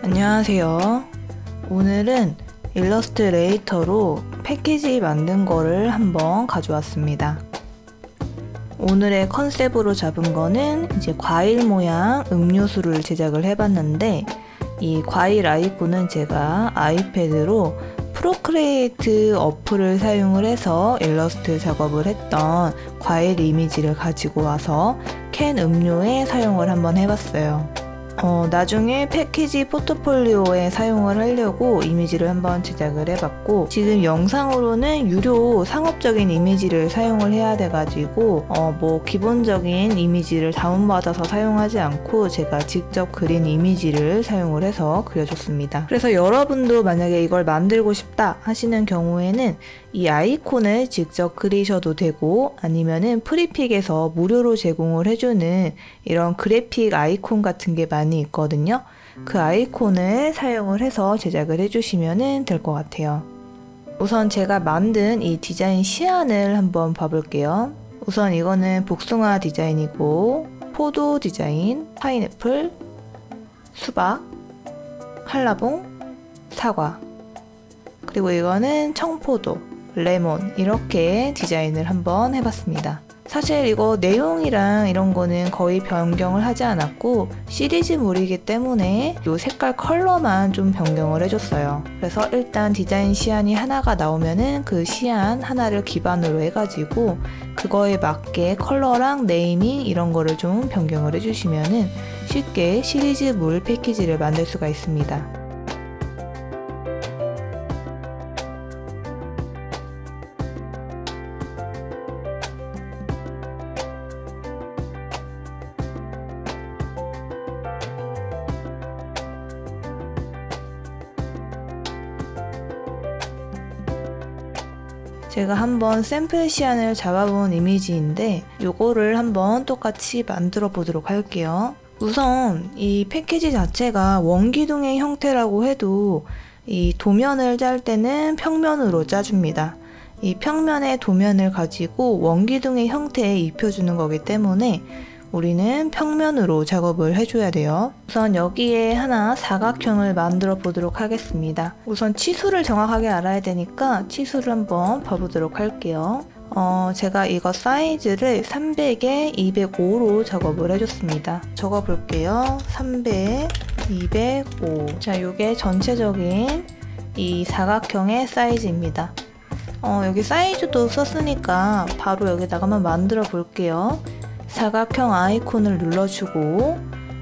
안녕하세요. 오늘은 일러스트레이터로 패키지 만든 거를 한번 가져왔습니다. 오늘의 컨셉으로 잡은 거는 이제 과일 모양 음료수를 제작을 해봤는데, 이 과일 아이콘은 제가 아이패드로 프로크리에이트 어플을 사용을 해서 일러스트 작업을 했던 과일 이미지를 가지고 와서 캔 음료에 사용을 한번 해봤어요. 나중에 패키지 포트폴리오에 사용을 하려고 이미지를 한번 제작을 해봤고, 지금 영상으로는 유료 상업적인 이미지를 사용을 해야 돼가지고 기본적인 이미지를 다운받아서 사용하지 않고 제가 직접 그린 이미지를 사용을 해서 그려줬습니다. 그래서 여러분도 만약에 이걸 만들고 싶다 하시는 경우에는 이 아이콘을 직접 그리셔도 되고, 아니면은 프리픽에서 무료로 제공을 해주는 이런 그래픽 아이콘 같은 게 많이 있거든요. 그 아이콘을 사용을 해서 제작을 해주시면 될 것 같아요. 우선 제가 만든 이 디자인 시안을 한번 봐볼게요. 우선 이거는 복숭아 디자인이고, 포도 디자인, 파인애플, 수박, 한라봉, 사과, 그리고 이거는 청포도, 레몬, 이렇게 디자인을 한번 해봤습니다. 사실 이거 내용이랑 이런 거는 거의 변경을 하지 않았고, 시리즈물이기 때문에 이 색깔 컬러만 좀 변경을 해줬어요. 그래서 일단 디자인 시안이 하나가 나오면은 그 시안 하나를 기반으로 해가지고 그거에 맞게 컬러랑 네이밍 이런 거를 좀 변경을 해주시면은 쉽게 시리즈물 패키지를 만들 수가 있습니다. 제가 한번 샘플 시안을 잡아본 이미지인데, 요거를 한번 똑같이 만들어 보도록 할게요. 우선 이 패키지 자체가 원기둥의 형태라고 해도 이 도면을 짤 때는 평면으로 짜줍니다. 이 평면의 도면을 가지고 원기둥의 형태에 입혀주는 거기 때문에 우리는 평면으로 작업을 해줘야 돼요. 우선 여기에 하나 사각형을 만들어 보도록 하겠습니다. 우선 치수를 정확하게 알아야 되니까 치수를 한번 봐보도록 할게요. 제가 이거 사이즈를 300에 205로 작업을 해줬습니다. 적어볼게요. 300, 205. 자, 요게 전체적인 이 사각형의 사이즈입니다. 여기 사이즈도 썼으니까 바로 여기다가만 만들어 볼게요. 사각형 아이콘을 눌러주고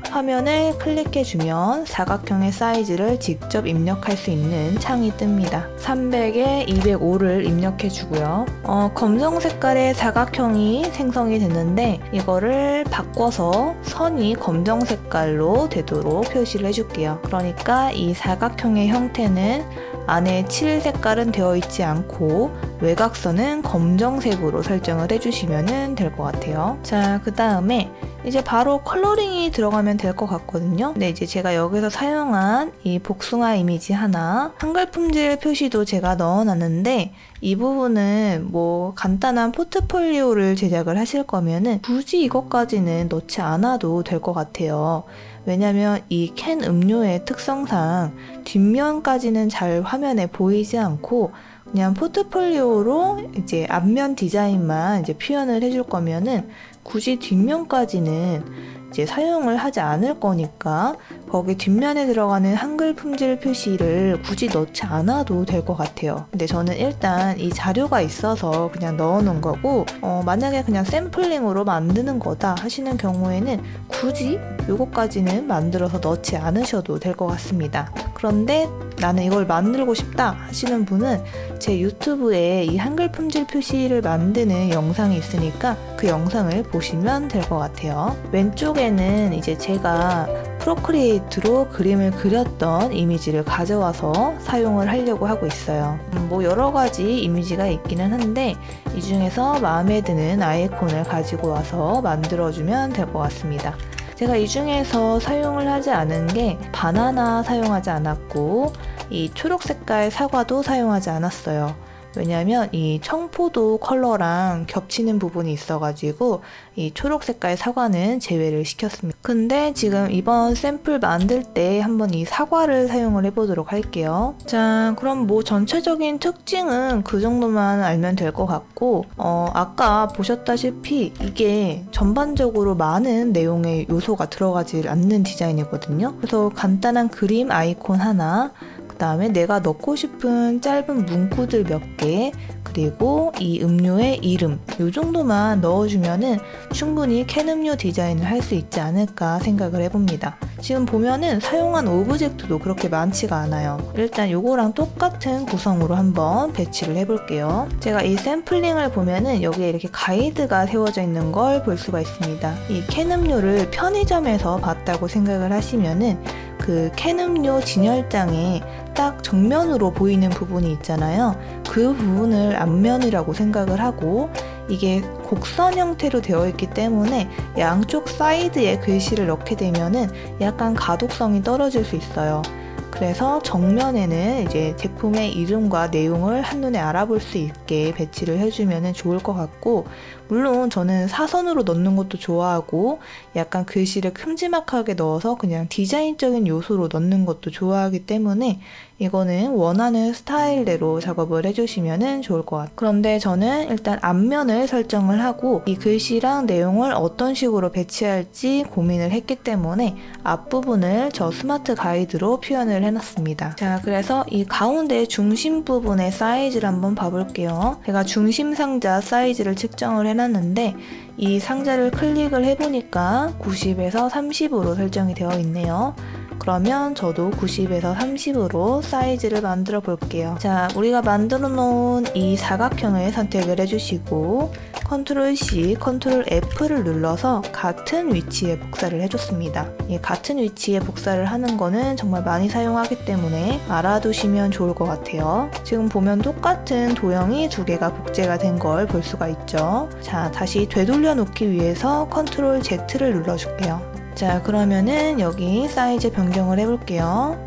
화면을 클릭해주면 사각형의 사이즈를 직접 입력할 수 있는 창이 뜹니다. 300에 205를 입력해주고요. 검정 색깔의 사각형이 생성이 됐는데, 이거를 바꿔서 선이 검정 색깔로 되도록 표시를 해줄게요. 그러니까 이 사각형의 형태는 안에 칠 색깔은 되어 있지 않고 외곽선은 검정색으로 설정을 해주시면 될 것 같아요. 자, 그 다음에 이제 바로 컬러링이 들어가면 될 것 같거든요. 근데 이제 제가 여기서 사용한 이 복숭아 이미지 하나, 한글 품질 표시도 제가 넣어놨는데, 이 부분은 간단한 포트폴리오를 제작을 하실 거면은 굳이 이것까지는 넣지 않아도 될 것 같아요. 왜냐면 이 캔 음료의 특성상 뒷면까지는 잘 화면에 보이지 않고 그냥 포트폴리오로 이제 앞면 디자인만 이제 표현을 해줄 거면은 굳이 뒷면까지는 이제 사용을 하지 않을 거니까 거기 뒷면에 들어가는 한글 품질 표시를 굳이 넣지 않아도 될 것 같아요. 근데 저는 일단 이 자료가 있어서 그냥 넣어 놓은 거고, 만약에 그냥 샘플링으로 만드는 거다 하시는 경우에는 굳이 요거까지는 만들어서 넣지 않으셔도 될 것 같습니다. 그런데 나는 이걸 만들고 싶다 하시는 분은 제 유튜브에 이 한글 품질 표시를 만드는 영상이 있으니까 그 영상을 보시면 될 것 같아요. 왼쪽에는 이제 제가 프로크리에이트로 그림을 그렸던 이미지를 가져와서 사용을 하려고 하고 있어요. 여러 가지 이미지가 있기는 한데, 이 중에서 마음에 드는 아이콘을 가지고 와서 만들어주면 될 것 같습니다. 제가 이 중에서 사용을 하지 않은 게 바나나 사용하지 않았고, 이 초록 색깔 사과도 사용하지 않았어요. 왜냐면 이 청포도 컬러랑 겹치는 부분이 있어가지고 이 초록 색깔 사과는 제외를 시켰습니다. 근데 지금 이번 샘플 만들 때 한번 이 사과를 사용을 해보도록 할게요. 자, 그럼 뭐 전체적인 특징은 그 정도만 알면 될 것 같고 아까 보셨다시피 이게 전반적으로 많은 내용의 요소가 들어가지 않는 디자인이거든요. 그래서 간단한 그림 아이콘 하나, 그 다음에 내가 넣고 싶은 짧은 문구들 몇 개, 그리고 이 음료의 이름, 이 정도만 넣어주면은 충분히 캔 음료 디자인을 할 수 있지 않을까 생각을 해봅니다. 지금 보면은 사용한 오브젝트도 그렇게 많지가 않아요. 일단 요거랑 똑같은 구성으로 한번 배치를 해볼게요. 제가 이 샘플링을 보면은 여기에 이렇게 가이드가 세워져 있는 걸 볼 수가 있습니다. 이 캔 음료를 편의점에서 봤다고 생각을 하시면은 그 캔 음료 진열장에 딱 정면으로 보이는 부분이 있잖아요. 그 부분을 앞면이라고 생각을 하고, 이게 곡선 형태로 되어 있기 때문에 양쪽 사이드에 글씨를 넣게 되면은 약간 가독성이 떨어질 수 있어요. 그래서 정면에는 이제 제품의 이름과 내용을 한눈에 알아볼 수 있게 배치를 해주면 좋을 것 같고, 물론 저는 사선으로 넣는 것도 좋아하고 약간 글씨를 큼지막하게 넣어서 그냥 디자인적인 요소로 넣는 것도 좋아하기 때문에 이거는 원하는 스타일대로 작업을 해주시면 좋을 것 같아요. 그런데 저는 일단 앞면을 설정을 하고 이 글씨랑 내용을 어떤 식으로 배치할지 고민을 했기 때문에 앞부분을 저 스마트 가이드로 표현을 해놨습니다. 자, 그래서 이 가운데 중심 부분의 사이즈를 한번 봐볼게요. 제가 중심 상자 사이즈를 측정을 해놨는데 이 상자를 클릭을 해보니까 90에서 30으로 설정이 되어 있네요. 그러면 저도 90에서 30으로 사이즈를 만들어 볼게요. 자, 우리가 만들어 놓은 이 사각형을 선택을 해주시고 컨트롤 C, 컨트롤 F를 눌러서 같은 위치에 복사를 해줬습니다. 이 같은 위치에 복사를 하는 거는 정말 많이 사용하기 때문에 알아두시면 좋을 것 같아요. 지금 보면 똑같은 도형이 두 개가 복제가 된 걸 볼 수가 있죠. 자, 다시 되돌려 놓기 위해서 컨트롤 Z를 눌러줄게요. 자, 그러면은 여기 사이즈 변경을 해볼게요.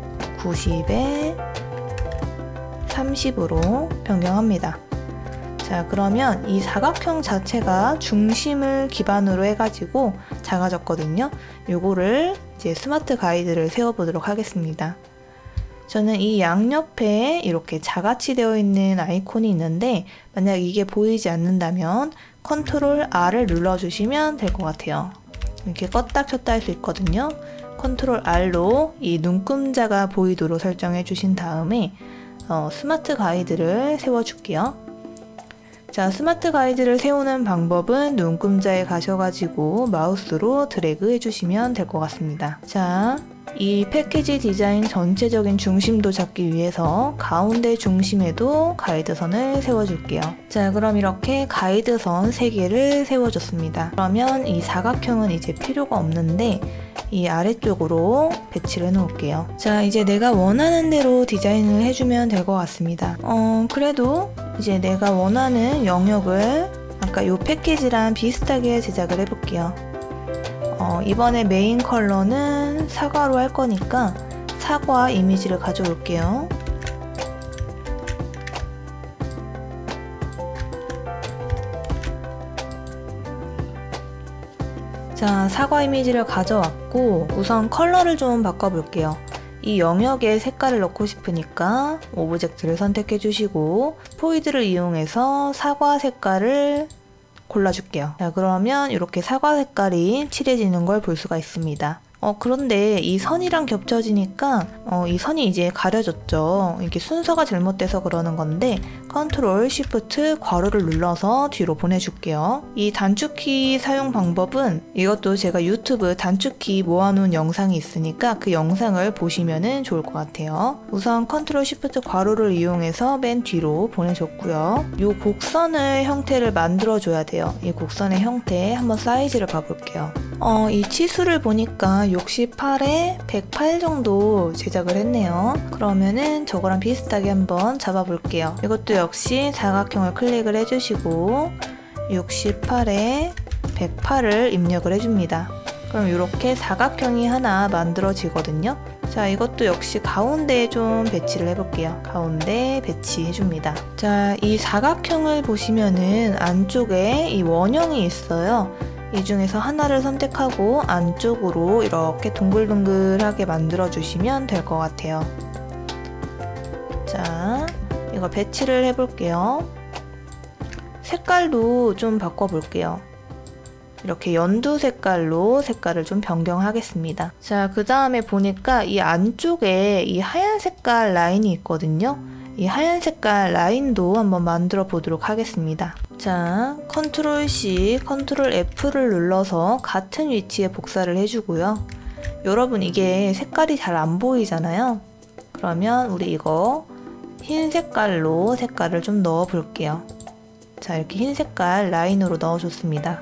90에 30으로 변경합니다. 자, 그러면 이 사각형 자체가 중심을 기반으로 해가지고 작아졌거든요. 요거를 이제 스마트 가이드를 세워보도록 하겠습니다. 저는 이 양옆에 이렇게 자같이 되어 있는 아이콘이 있는데 만약 이게 보이지 않는다면 컨트롤 R을 눌러주시면 될 것 같아요. 이렇게 껐다 켰다 할 수 있거든요. 컨트롤 R로 이 눈금자가 보이도록 설정해 주신 다음에 스마트 가이드를 세워줄게요. 자, 스마트 가이드를 세우는 방법은 눈금자에 가셔가지고 마우스로 드래그 해주시면 될 것 같습니다. 자, 이 패키지 디자인 전체적인 중심도 잡기 위해서 가운데 중심에도 가이드선을 세워줄게요. 자, 그럼 이렇게 가이드선 3개를 세워줬습니다. 그러면 이 사각형은 이제 필요가 없는데 이 아래쪽으로 배치를 해놓을게요. 자, 이제 내가 원하는 대로 디자인을 해주면 될 것 같습니다. 그래도 이제 내가 원하는 영역을 아까 이 패키지랑 비슷하게 제작을 해볼게요. 이번에 메인 컬러는 사과로 할 거니까 사과 이미지를 가져올게요. 자, 사과 이미지를 가져왔고 우선 컬러를 좀 바꿔볼게요. 이 영역에 색깔을 넣고 싶으니까 오브젝트를 선택해 주시고 포이드를 이용해서 사과 색깔을 골라줄게요. 자, 그러면 이렇게 사과 색깔이 칠해지는 걸 볼 수가 있습니다. 그런데 이 선이랑 겹쳐지니까 이 선이 이제 가려졌죠. 이게 순서가 잘못돼서 그러는 건데 컨트롤 쉬프트 괄호를 눌러서 뒤로 보내줄게요. 이 단축키 사용 방법은 이것도 제가 유튜브 단축키 모아놓은 영상이 있으니까 그 영상을 보시면 좋을 것 같아요. 우선 컨트롤 쉬프트 괄호를 이용해서 맨 뒤로 보내줬고요. 이 곡선의 형태를 만들어줘야 돼요. 이 곡선의 형태 한번 사이즈를 봐볼게요. 이 치수를 보니까 68에 108 정도 제작을 했네요. 그러면은 저거랑 비슷하게 한번 잡아볼게요. 이것도 역시 사각형을 클릭을 해주시고 68에 108을 입력을 해줍니다. 그럼 이렇게 사각형이 하나 만들어지거든요. 자, 이것도 역시 가운데에 좀 배치를 해볼게요. 가운데 배치해줍니다. 자, 이 사각형을 보시면은 안쪽에 이 원형이 있어요. 이 중에서 하나를 선택하고 안쪽으로 이렇게 동글동글하게 만들어 주시면 될 것 같아요. 자, 이거 배치를 해볼게요. 색깔도 좀 바꿔볼게요. 이렇게 연두 색깔로 색깔을 좀 변경하겠습니다. 자, 그 다음에 보니까 이 안쪽에 이 하얀 색깔 라인이 있거든요. 이 하얀 색깔 라인도 한번 만들어 보도록 하겠습니다. 자, 컨트롤 C, 컨트롤 F를 눌러서 같은 위치에 복사를 해주고요. 여러분, 이게 색깔이 잘 안 보이잖아요. 그러면 우리 이거 흰 색깔로 색깔을 좀 넣어 볼게요. 자, 이렇게 흰 색깔 라인으로 넣어줬습니다.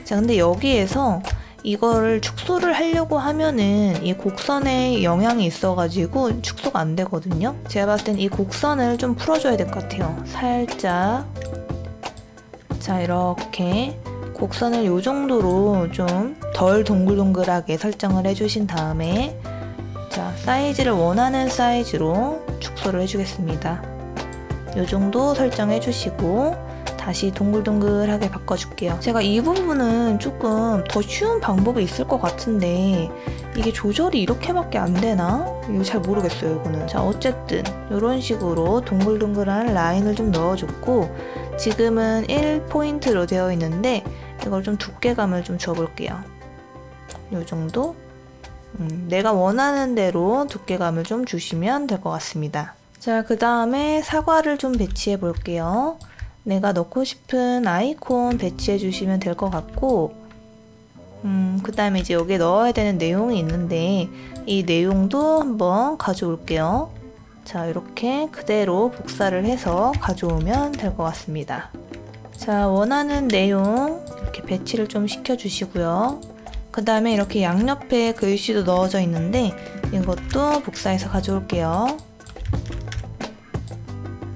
자, 근데 여기에서 이거를 축소를 하려고 하면은 이 곡선에 영향이 있어가지고 축소가 안 되거든요. 제가 봤을 땐 이 곡선을 좀 풀어줘야 될 것 같아요. 살짝. 자, 이렇게 곡선을 이 정도로 좀 덜 동글동글하게 설정을 해주신 다음에 자, 사이즈를 원하는 사이즈로 축소를 해주겠습니다. 이 정도 설정해 주시고 다시 동글동글하게 바꿔줄게요. 제가 이 부분은 조금 더 쉬운 방법이 있을 것 같은데 이게 조절이 이렇게밖에 안 되나? 이거 잘 모르겠어요, 이거는. 자, 어쨌든 이런 식으로 동글동글한 라인을 좀 넣어줬고 지금은 1포인트로 되어 있는데 이걸 좀 두께감을 좀 줘볼게요. 이 정도? 내가 원하는 대로 두께감을 좀 주시면 될 것 같습니다. 자, 그 다음에 사과를 좀 배치해 볼게요. 내가 넣고 싶은 아이콘 배치해 주시면 될 것 같고 그 다음에 이제 여기에 넣어야 되는 내용이 있는데 이 내용도 한번 가져올게요. 자, 이렇게 그대로 복사를 해서 가져오면 될 것 같습니다. 자, 원하는 내용 이렇게 배치를 좀 시켜주시고요. 그 다음에 이렇게 양옆에 글씨도 넣어져 있는데 이것도 복사해서 가져올게요.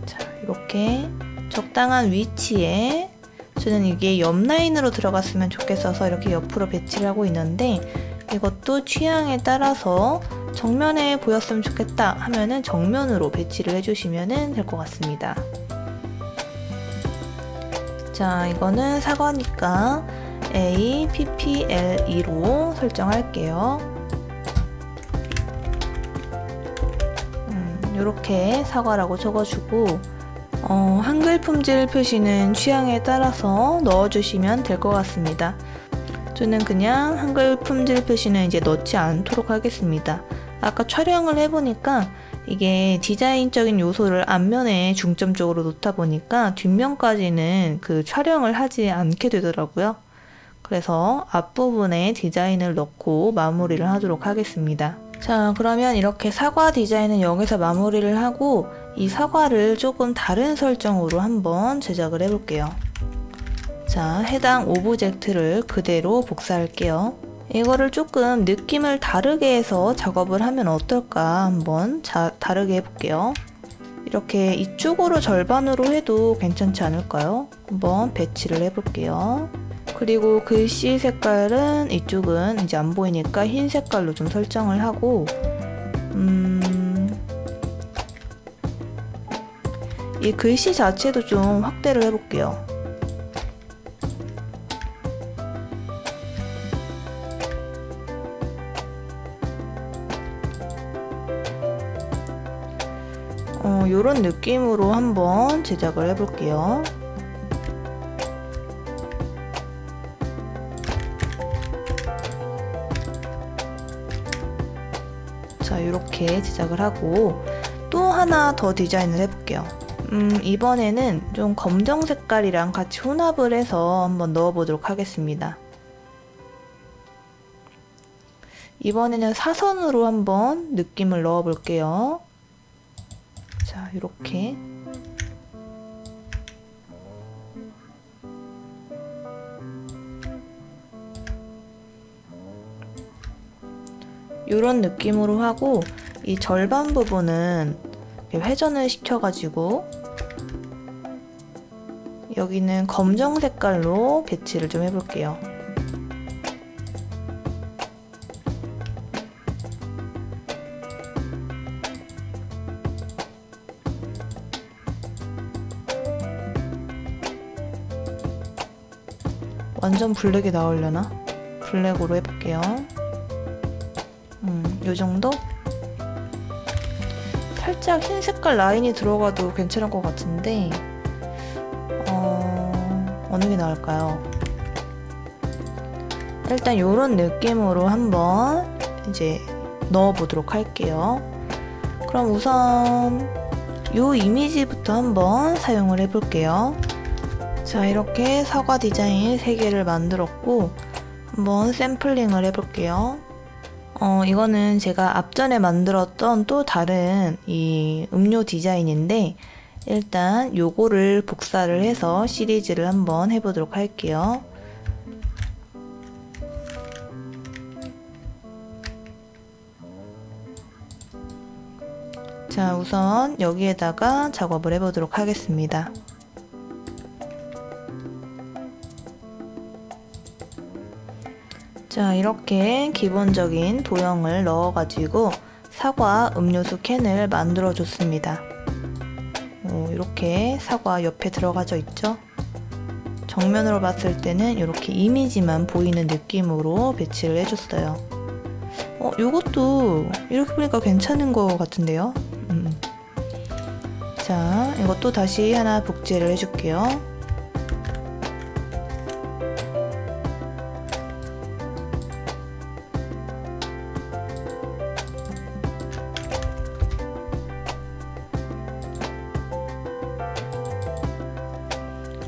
자, 이렇게 적당한 위치에 저는 이게 옆 라인으로 들어갔으면 좋겠어서 이렇게 옆으로 배치를 하고 있는데 이것도 취향에 따라서 정면에 보였으면 좋겠다 하면은 정면으로 배치를 해주시면 될 것 같습니다. 자, 이거는 사과니까 A, PPL2로 설정할게요. 이렇게 사과라고 적어주고 한글 품질 표시는 취향에 따라서 넣어주시면 될 것 같습니다. 저는 그냥 한글 품질 표시는 이제 넣지 않도록 하겠습니다. 아까 촬영을 해보니까 이게 디자인적인 요소를 앞면에 중점적으로 놓다 보니까 뒷면까지는 그 촬영을 하지 않게 되더라고요. 그래서 앞부분에 디자인을 넣고 마무리를 하도록 하겠습니다. 자, 그러면 이렇게 사과 디자인은 여기서 마무리를 하고 이 사과를 조금 다른 설정으로 한번 제작을 해볼게요. 자, 해당 오브젝트를 그대로 복사할게요. 이거를 조금 느낌을 다르게 해서 작업을 하면 어떨까 한번 다르게 해볼게요. 이렇게 이쪽으로 절반으로 해도 괜찮지 않을까요? 한번 배치를 해볼게요. 그리고 글씨 색깔은 이쪽은 이제 안 보이니까 흰 색깔로 좀 설정을 하고 이 글씨 자체도 좀 확대를 해볼게요. 요런 느낌으로 한번 제작을 해볼게요. 자, 이렇게 제작을 하고 또 하나 더 디자인을 해볼게요. 이번에는 좀 검정 색깔이랑 같이 혼합을 해서 한번 넣어보도록 하겠습니다. 이번에는 사선으로 한번 느낌을 넣어볼게요. 자, 이렇게 이런 느낌으로 하고 이 절반 부분은 회전을 시켜가지고 여기는 검정 색깔로 배치를 좀 해볼게요. 완전 블랙이 나오려나? 블랙으로 해볼게요. 요 정도? 살짝 흰 색깔 라인이 들어가도 괜찮을 것 같은데 어느 게 나을까요? 일단 요런 느낌으로 한번 이제 넣어보도록 할게요. 그럼 우선 요 이미지부터 한번 사용을 해볼게요. 자, 이렇게 사과 디자인 3개를 만들었고 한번 샘플링을 해볼게요. 이거는 제가 앞전에 만들었던 또 다른 이 음료 디자인인데 일단 요거를 복사를 해서 시리즈를 한번 해보도록 할게요. 자, 우선 여기에다가 작업을 해보도록 하겠습니다. 자, 이렇게 기본적인 도형을 넣어가지고 사과 음료수 캔을 만들어 줬습니다. 이렇게 사과 옆에 들어가져 있죠? 정면으로 봤을 때는 이렇게 이미지만 보이는 느낌으로 배치를 해줬어요. 요것도 이렇게 보니까 괜찮은 것 같은데요? 자, 이것도 다시 하나 복제를 해줄게요.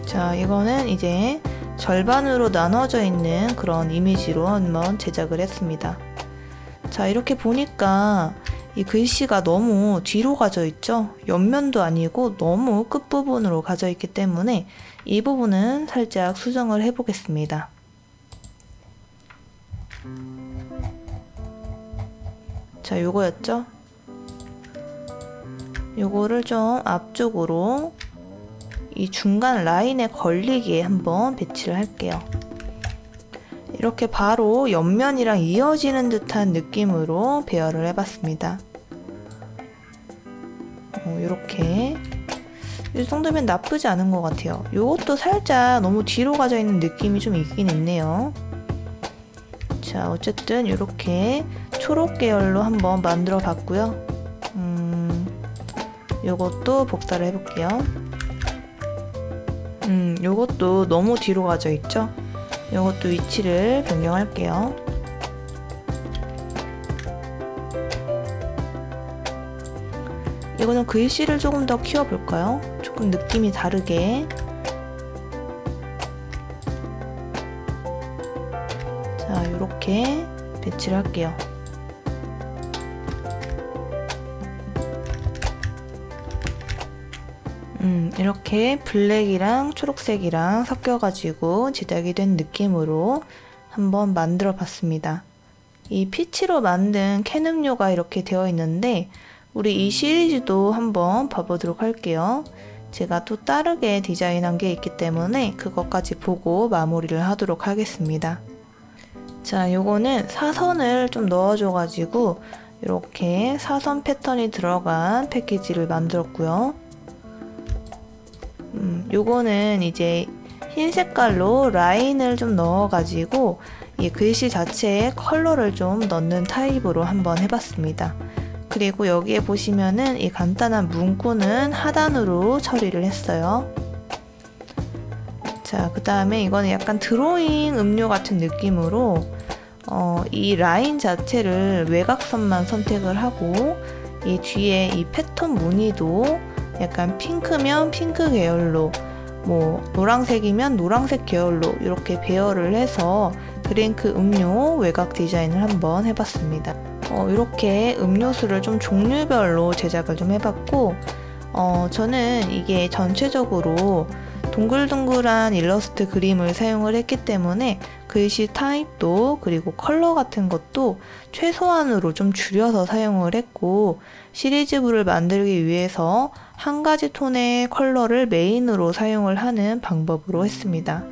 자, 이거는 이제 절반으로 나눠져 있는 그런 이미지로 한번 제작을 했습니다. 자, 이렇게 보니까 이 글씨가 너무 뒤로 가져 있죠? 옆면도 아니고 너무 끝부분으로 가져 있기 때문에 이 부분은 살짝 수정을 해 보겠습니다. 자, 요거였죠? 요거를 좀 앞쪽으로 이 중간 라인에 걸리게 한번 배치를 할게요. 이렇게 바로 옆면이랑 이어지는 듯한 느낌으로 배열을 해봤습니다. 이렇게 이 정도면 나쁘지 않은 것 같아요. 이것도 살짝 너무 뒤로 가져 있는 느낌이 좀 있긴 있네요. 자, 어쨌든 이렇게 초록 계열로 한번 만들어 봤고요. 이것도 복사를 해볼게요. 요것도 너무 뒤로 가져 있죠? 요것도 위치를 변경할게요. 이거는 글씨를 조금 더 키워볼까요? 조금 느낌이 다르게. 자, 요렇게 배치를 할게요. 이렇게 블랙이랑 초록색이랑 섞여가지고 제작이 된 느낌으로 한번 만들어 봤습니다. 이 피치로 만든 캔 음료가 이렇게 되어 있는데 우리 이 시리즈도 한번 봐보도록 할게요. 제가 또 다르게 디자인한 게 있기 때문에 그것까지 보고 마무리를 하도록 하겠습니다. 자, 요거는 사선을 좀 넣어줘가지고 이렇게 사선 패턴이 들어간 패키지를 만들었고요. 요거는 이제 흰 색깔로 라인을 좀 넣어가지고 이 글씨 자체에 컬러를 좀 넣는 타입으로 한번 해봤습니다. 그리고 여기에 보시면은 이 간단한 문구는 하단으로 처리를 했어요. 자, 그 다음에 이거는 약간 드로잉 음료 같은 느낌으로 이 라인 자체를 외곽선만 선택을 하고 이 뒤에 이 패턴 무늬도 약간 핑크면 핑크 계열로, 뭐 노란색이면 노란색 계열로 이렇게 배열을 해서 드링크 음료 외곽 디자인을 한번 해봤습니다. 이렇게 음료수를 좀 종류별로 제작을 좀 해봤고 저는 이게 전체적으로 동글동글한 일러스트 그림을 사용을 했기 때문에 글씨 타입도 그리고 컬러 같은 것도 최소한으로 좀 줄여서 사용을 했고 시리즈부를 만들기 위해서 한 가지 톤의 컬러를 메인으로 사용을 하는 방법으로 했습니다.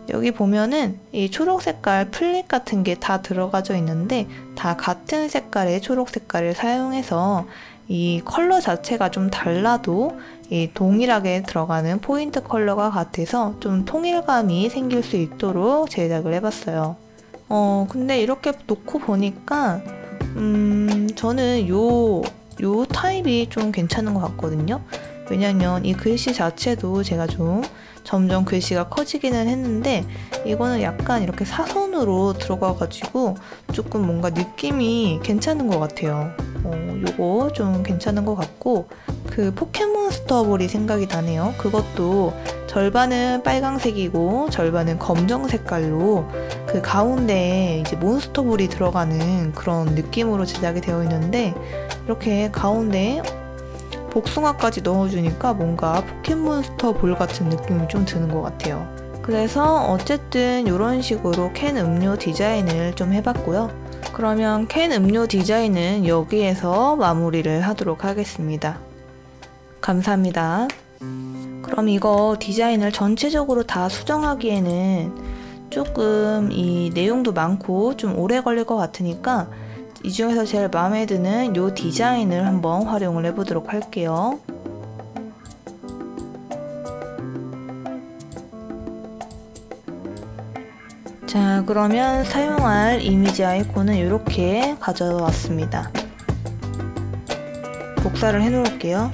여기 보면은 이 초록 색깔 플립 같은 게 다 들어가져 있는데 다 같은 색깔의 초록 색깔을 사용해서 이 컬러 자체가 좀 달라도 이 동일하게 들어가는 포인트 컬러가 같아서 좀 통일감이 생길 수 있도록 제작을 해봤어요. 근데 이렇게 놓고 보니까 저는 요 타입이 좀 괜찮은 것 같거든요. 왜냐면 이 글씨 자체도 제가 좀 점점 글씨가 커지기는 했는데 이거는 약간 이렇게 사선으로 들어가가지고 조금 뭔가 느낌이 괜찮은 것 같아요. 요거 좀 괜찮은 것 같고 그 포켓몬스터 볼이 생각이 나네요. 그것도 절반은 빨강색이고 절반은 검정 색깔로 그 가운데에 이제 몬스터볼이 들어가는 그런 느낌으로 제작이 되어 있는데 이렇게 가운데에 복숭아까지 넣어주니까 뭔가 포켓몬스터 볼 같은 느낌이 좀 드는 것 같아요. 그래서 어쨌든 이런 식으로 캔 음료 디자인을 좀 해봤고요. 그러면 캔 음료 디자인은 여기에서 마무리를 하도록 하겠습니다. 감사합니다. 그럼 이거 디자인을 전체적으로 다 수정하기에는 조금 이 내용도 많고 좀 오래 걸릴 것 같으니까 이 중에서 제일 마음에 드는 이 디자인을 한번 활용을 해보도록 할게요. 자, 그러면 사용할 이미지 아이콘은 이렇게 가져왔습니다. 복사를 해 놓을게요.